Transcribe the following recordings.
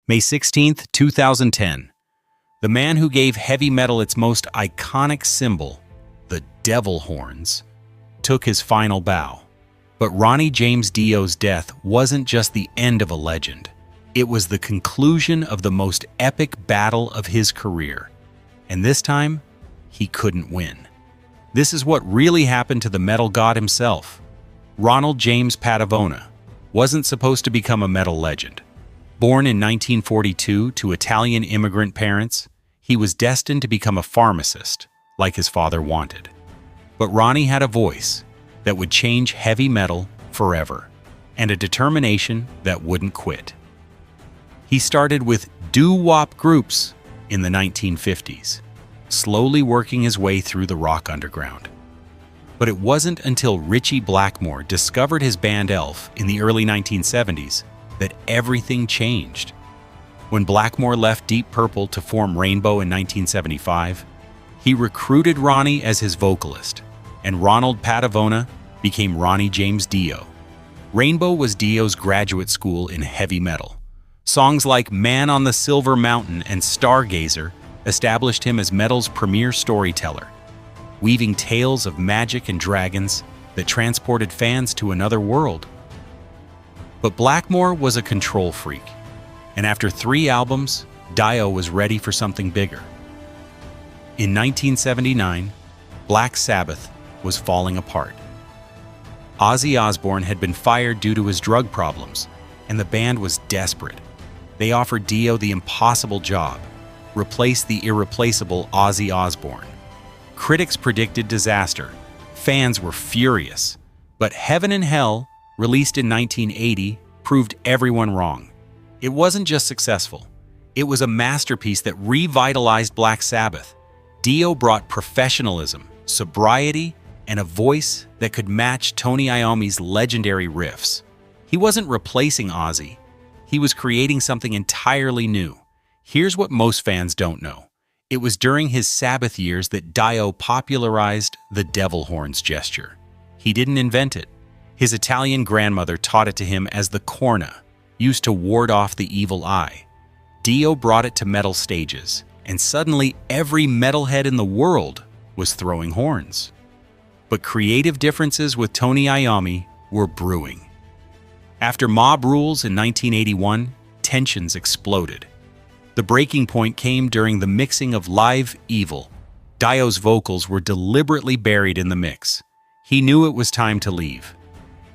May 16, 2010. The man who gave heavy metal its most iconic symbol, the devil horns, took his final bow. But Ronnie James Dio's death wasn't just the end of a legend. It was the conclusion of the most epic battle of his career. And this time, he couldn't win. This is what really happened to the metal god himself. Ronald James Patavona wasn't supposed to become a metal legend. Born in 1942 to Italian immigrant parents, he was destined to become a pharmacist, like his father wanted. But Ronnie had a voice that would change heavy metal forever, and a determination that wouldn't quit. He started with doo-wop groups in the 1950s, slowly working his way through the rock underground. But it wasn't until Ritchie Blackmore discovered his band Elf in the early 1970s that everything changed. When Blackmore left Deep Purple to form Rainbow in 1975, he recruited Ronnie as his vocalist, and Ronald Patavona became Ronnie James Dio. Rainbow was Dio's graduate school in heavy metal. Songs like Man on the Silver Mountain and Stargazer established him as metal's premier storyteller, weaving tales of magic and dragons that transported fans to another world. But Blackmore was a control freak, and after 3 albums, Dio was ready for something bigger. In 1979, Black Sabbath was falling apart. Ozzy Osbourne had been fired due to his drug problems, and the band was desperate. They offered Dio the impossible job: replace the irreplaceable Ozzy Osbourne. Critics predicted disaster. Fans were furious. But Heaven and Hell, released in 1980, proved everyone wrong. It wasn't just successful. It was a masterpiece that revitalized Black Sabbath. Dio brought professionalism, sobriety, and a voice that could match Tony Iommi's legendary riffs. He wasn't replacing Ozzy. He was creating something entirely new. Here's what most fans don't know. It was during his Sabbath years that Dio popularized the devil horns gesture. He didn't invent it. His Italian grandmother taught it to him as the corna, used to ward off the evil eye. Dio brought it to metal stages, and suddenly every metalhead in the world was throwing horns. But creative differences with Tony Iommi were brewing. After Mob Rules in 1981, tensions exploded. The breaking point came during the mixing of Live Evil. Dio's vocals were deliberately buried in the mix. He knew it was time to leave.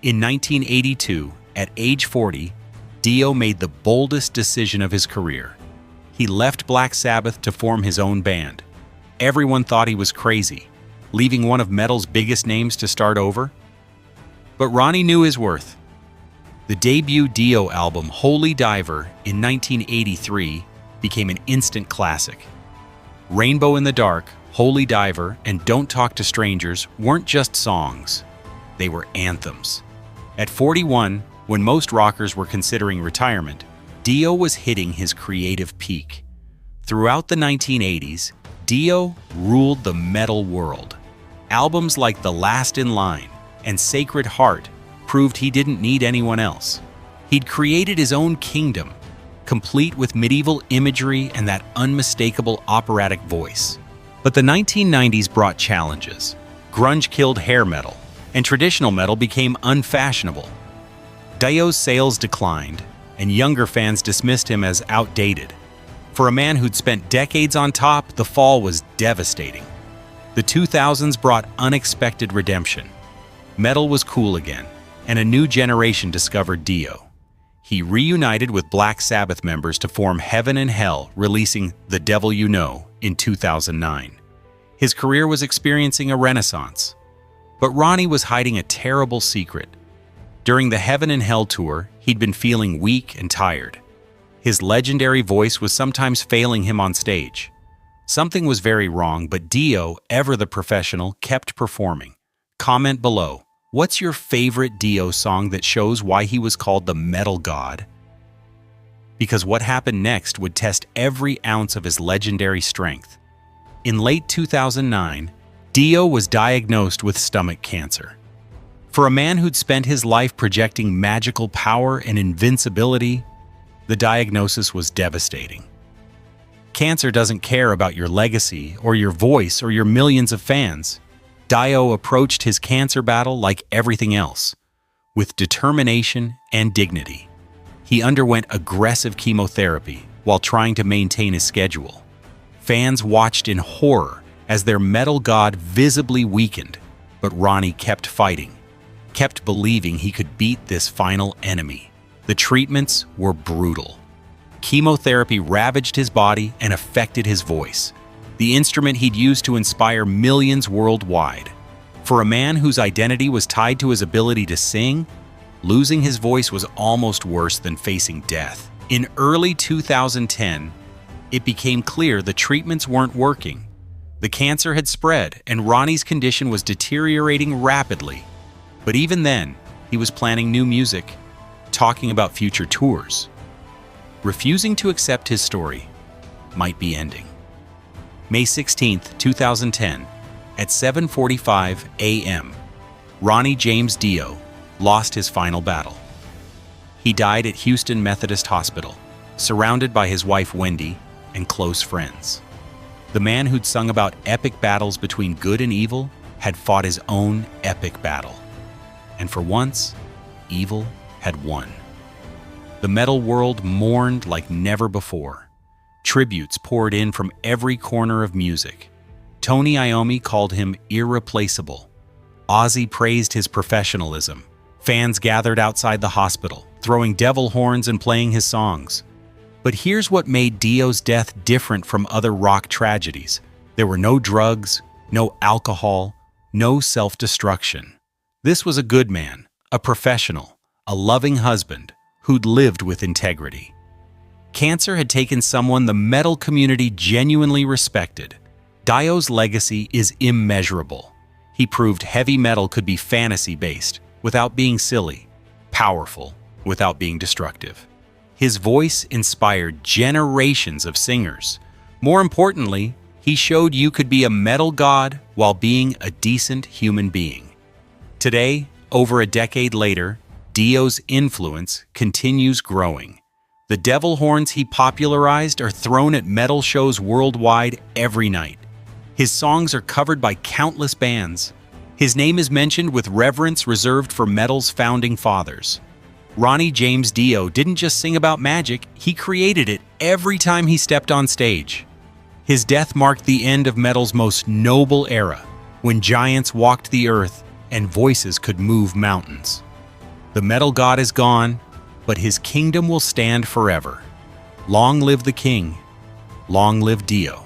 In 1982, at age 40, Dio made the boldest decision of his career. He left Black Sabbath to form his own band. Everyone thought he was crazy, leaving one of metal's biggest names to start over. But Ronnie knew his worth. The debut Dio album, Holy Diver, in 1983, became an instant classic. Rainbow in the Dark, Holy Diver, and Don't Talk to Strangers weren't just songs. They were anthems. At 41, when most rockers were considering retirement, Dio was hitting his creative peak. Throughout the 1980s, Dio ruled the metal world. Albums like The Last in Line and Sacred Heart proved he didn't need anyone else. He'd created his own kingdom, complete with medieval imagery and that unmistakable operatic voice. But the 1990s brought challenges. Grunge killed hair metal, and traditional metal became unfashionable. Dio's sales declined, and younger fans dismissed him as outdated. For a man who'd spent decades on top, the fall was devastating. The 2000s brought unexpected redemption. Metal was cool again, and a new generation discovered Dio. He reunited with Black Sabbath members to form Heaven and Hell, releasing The Devil You Know in 2009. His career was experiencing a renaissance. But Ronnie was hiding a terrible secret. During the Heaven and Hell tour, he'd been feeling weak and tired. His legendary voice was sometimes failing him on stage. Something was very wrong, but Dio, ever the professional, kept performing. Comment below. What's your favorite Dio song that shows why he was called the metal god? Because what happened next would test every ounce of his legendary strength. In late 2009, Dio was diagnosed with stomach cancer. For a man who'd spent his life projecting magical power and invincibility, The diagnosis was devastating. Cancer doesn't care about your legacy or your voice or your millions of fans. Dio approached his cancer battle like everything else, with determination and dignity. He underwent aggressive chemotherapy while trying to maintain his schedule. Fans watched in horror as their metal god visibly weakened, but Ronnie kept fighting, kept believing he could beat this final enemy. The treatments were brutal. Chemotherapy ravaged his body and affected his voice, the instrument he'd used to inspire millions worldwide. For a man whose identity was tied to his ability to sing, losing his voice was almost worse than facing death. In early 2010, it became clear the treatments weren't working. The cancer had spread, and Ronnie's condition was deteriorating rapidly. But even then, he was planning new music, talking about future tours. Refusing to accept his story might be ending. May 16, 2010, at 7:45 a.m., Ronnie James Dio lost his final battle. He died at Houston Methodist Hospital, surrounded by his wife Wendy and close friends. The man who'd sung about epic battles between good and evil had fought his own epic battle. And for once, evil had won. The metal world mourned like never before. Tributes poured in from every corner of music. Tony Iommi called him irreplaceable. Ozzy praised his professionalism. Fans gathered outside the hospital, throwing devil horns and playing his songs. But here's what made Dio's death different from other rock tragedies. There were no drugs, no alcohol, no self-destruction. This was a good man, a professional, a loving husband who'd lived with integrity. Cancer had taken someone the metal community genuinely respected. Dio's legacy is immeasurable. He proved heavy metal could be fantasy-based without being silly, powerful without being destructive. His voice inspired generations of singers. More importantly, he showed you could be a metal god while being a decent human being. Today, over a decade later, Dio's influence continues growing. The devil horns he popularized are thrown at metal shows worldwide every night. His songs are covered by countless bands. His name is mentioned with reverence reserved for metal's founding fathers. Ronnie James Dio didn't just sing about magic, he created it every time he stepped on stage. His death marked the end of metal's most noble era, when giants walked the earth and voices could move mountains. The metal god is gone, but his kingdom will stand forever. Long live the king. Long live Dio.